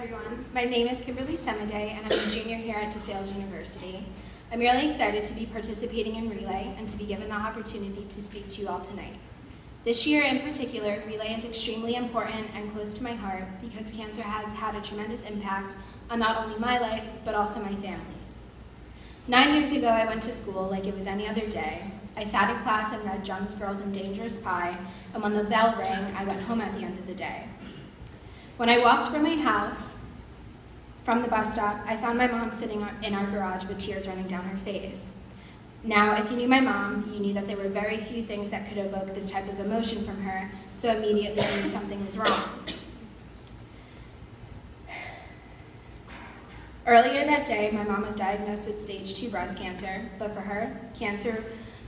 everyone. My name is Kimberly Semiday, and I'm a junior here at DeSales University. I'm really excited to be participating in Relay and to be given the opportunity to speak to you all tonight. This year in particular, Relay is extremely important and close to my heart because cancer has had a tremendous impact on not only my life, but also my family's. 9 years ago, I went to school like it was any other day. I sat in class and read Jones Girls and Dangerous Pie, and when the bell rang, I went home at the end of the day. When I walked from my house, from the bus stop, I found my mom sitting in our garage with tears running down her face. Now, if you knew my mom, you knew that there were very few things that could evoke this type of emotion from her, so immediately I knew something was wrong. Earlier that day, my mom was diagnosed with stage 2 breast cancer, but for her, cancer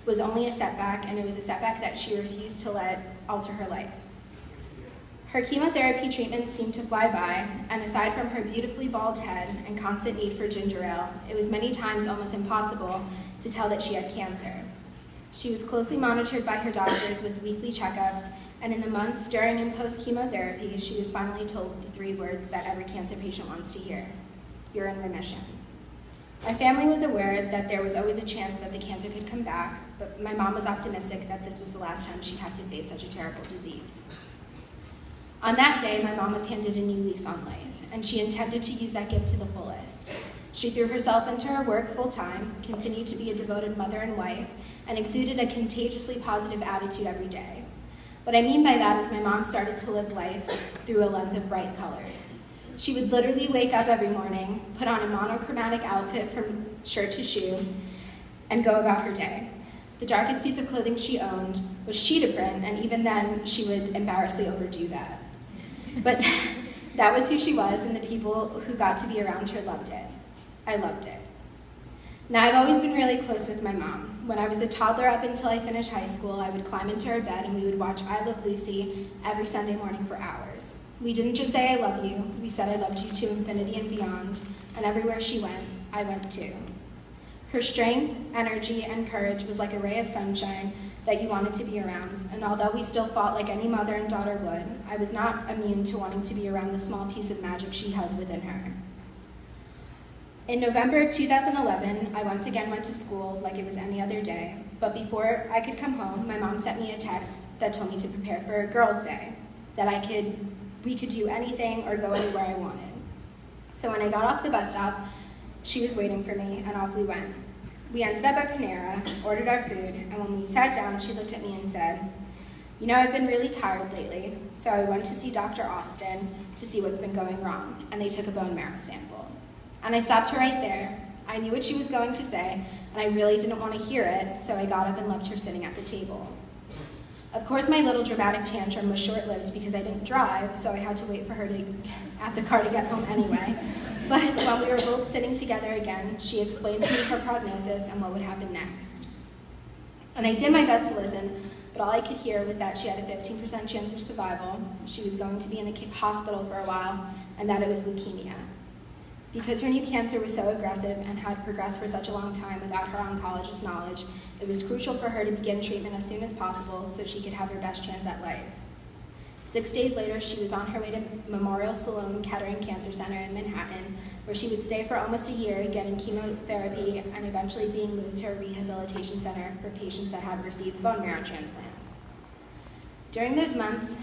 was only a setback, and it was a setback that she refused to let alter her life. Her chemotherapy treatments seemed to fly by, and aside from her beautifully bald head and constant need for ginger ale, it was many times almost impossible to tell that she had cancer. She was closely monitored by her doctors with weekly checkups, and in the months during and post-chemotherapy, she was finally told the 3 words that every cancer patient wants to hear: "You're in remission." My family was aware that there was always a chance that the cancer could come back, but my mom was optimistic that this was the last time she'd have to face such a terrible disease. On that day, my mom was handed a new lease on life, and she intended to use that gift to the fullest. She threw herself into her work full-time, continued to be a devoted mother and wife, and exuded a contagiously positive attitude every day. What I mean by that is my mom started to live life through a lens of bright colors. She would literally wake up every morning, put on a monochromatic outfit from shirt to shoe, and go about her day. The darkest piece of clothing she owned was cheetah print, and even then, she would embarrassingly overdo that. But that was who she was, and the people who got to be around her loved it. I loved it. Now, I've always been really close with my mom. When I was a toddler up until I finished high school, I would climb into her bed and we would watch I Love Lucy every Sunday morning for hours. We didn't just say I love you, we said I loved you to infinity and beyond, and everywhere she went, I went too. Her strength, energy, and courage was like a ray of sunshine that you wanted to be around, and although we still fought like any mother and daughter would, I was not immune to wanting to be around the small piece of magic she held within her. In November of 2011, I once again went to school like it was any other day, but before I could come home, my mom sent me a text that told me to prepare for a girls' day, that we could do anything or go anywhere I wanted. So when I got off the bus stop, she was waiting for me, and off we went. We ended up at Panera, ordered our food, and when we sat down, she looked at me and said, "You know, I've been really tired lately, so I went to see Dr. Austin to see what's been going wrong, and they took a bone marrow sample." And I stopped her right there. I knew what she was going to say, and I really didn't want to hear it, so I got up and left her sitting at the table. Of course, my little dramatic tantrum was short-lived because I didn't drive, so I had to wait for her at the car to get home anyway. But when we were both sitting together again, she explained to me her prognosis and what would happen next. And I did my best to listen, but all I could hear was that she had a 15% chance of survival, she was going to be in the hospital for a while, and that it was leukemia. Because her new cancer was so aggressive and had progressed for such a long time without her oncologist's knowledge, it was crucial for her to begin treatment as soon as possible so she could have her best chance at life. 6 days later, she was on her way to Memorial Sloan Kettering Cancer Center in Manhattan, where she would stay for almost a year getting chemotherapy and eventually being moved to a rehabilitation center for patients that had received bone marrow transplants. During those months,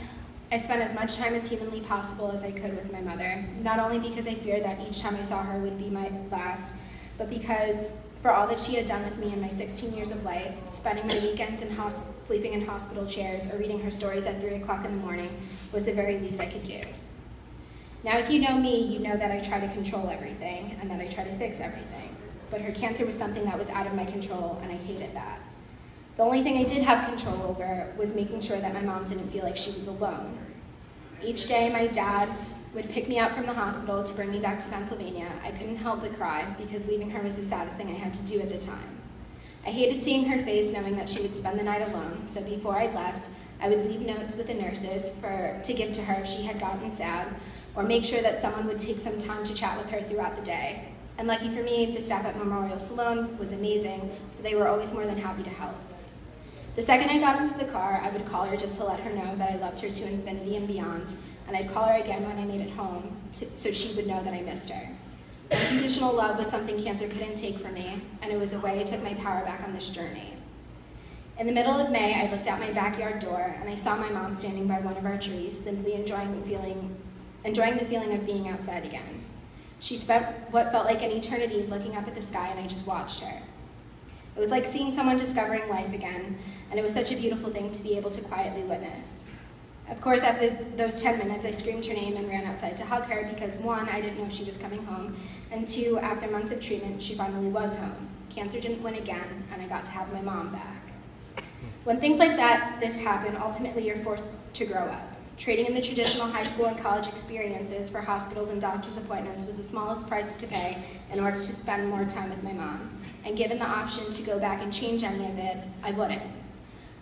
I spent as much time as humanly possible as I could with my mother, not only because I feared that each time I saw her would be my last, but because for all that she had done with me in my 16 years of life, spending my weekends sleeping in hospital chairs or reading her stories at 3 o'clock in the morning was the very least I could do. Now, if you know me, you know that I try to control everything and that I try to fix everything. But her cancer was something that was out of my control, and I hated that. The only thing I did have control over was making sure that my mom didn't feel like she was alone. Each day, my dad would pick me up from the hospital to bring me back to Pennsylvania. I couldn't help but cry because leaving her was the saddest thing I had to do at the time. I hated seeing her face knowing that she would spend the night alone, so before I left, I would leave notes with the nurses to give to her if she had gotten sad, or make sure that someone would take some time to chat with her throughout the day. And lucky for me, the staff at Memorial Sloan was amazing, so they were always more than happy to help. The second I got into the car, I would call her just to let her know that I loved her to infinity and beyond, and I'd call her again when I made it home so she would know that I missed her. Unconditional love was something cancer couldn't take from me, and it was a way I took my power back on this journey. In the middle of May, I looked out my backyard door, and I saw my mom standing by one of our trees, simply enjoying the feeling of being outside again. She spent what felt like an eternity looking up at the sky, and I just watched her. It was like seeing someone discovering life again, and it was such a beautiful thing to be able to quietly witness. Of course, after those 10 minutes, I screamed her name and ran outside to hug her because 1, I didn't know she was coming home, and 2, after months of treatment, she finally was home. Cancer didn't win again, and I got to have my mom back. When things like this happen, ultimately you're forced to grow up. Trading in the traditional high school and college experiences for hospitals and doctor's appointments was the smallest price to pay in order to spend more time with my mom. And given the option to go back and change any of it, I wouldn't.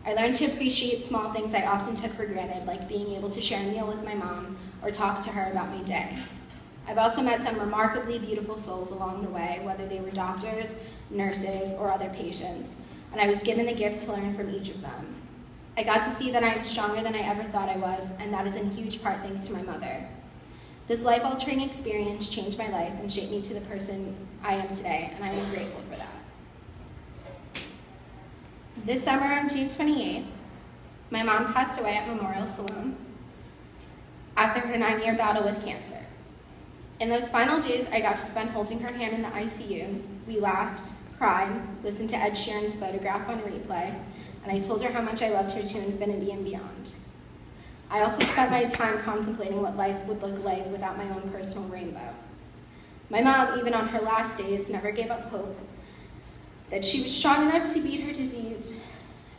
I learned to appreciate small things I often took for granted, like being able to share a meal with my mom or talk to her about my day. I've also met some remarkably beautiful souls along the way, whether they were doctors, nurses, or other patients, and I was given the gift to learn from each of them. I got to see that I am stronger than I ever thought I was, and that is in huge part thanks to my mother. This life-altering experience changed my life and shaped me to the person I am today, and I am grateful for that. This summer on June 28th, my mom passed away at Memorial Sloan after her 9-year battle with cancer. In those final days, I got to spend holding her hand in the ICU. We laughed, cried, listened to Ed Sheeran's Photograph on replay, and I told her how much I loved her to infinity and beyond. I also spent my time contemplating what life would look like without my own personal rainbow. My mom, even on her last days, never gave up hope that she was strong enough to beat her disease,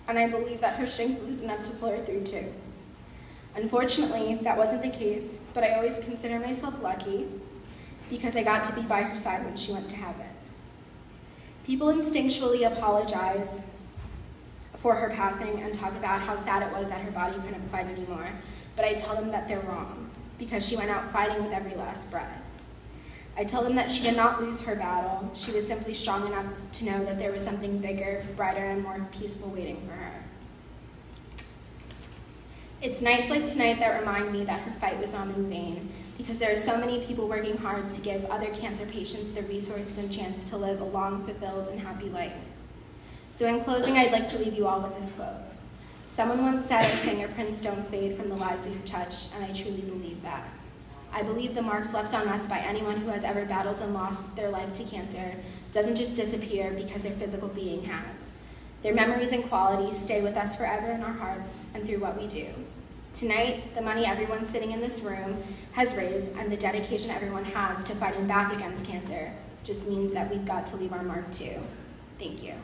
and I believe that her strength was enough to pull her through too. Unfortunately, that wasn't the case, but I always consider myself lucky because I got to be by her side when she went to heaven. People instinctually apologize for her passing and talk about how sad it was that her body couldn't fight anymore, but I tell them that they're wrong because she went out fighting with every last breath. I tell them that she did not lose her battle. She was simply strong enough to know that there was something bigger, brighter, and more peaceful waiting for her. It's nights like tonight that remind me that her fight was not in vain, because there are so many people working hard to give other cancer patients the resources and chance to live a long, fulfilled, and happy life. So in closing, I'd like to leave you all with this quote. Someone once said our fingerprints don't fade from the lives we've touched, and I truly believe that. I believe the marks left on us by anyone who has ever battled and lost their life to cancer doesn't just disappear because their physical being has. Their memories and qualities stay with us forever in our hearts and through what we do. Tonight, the money everyone sitting in this room has raised and the dedication everyone has to fighting back against cancer just means that we've got to leave our mark too. Thank you.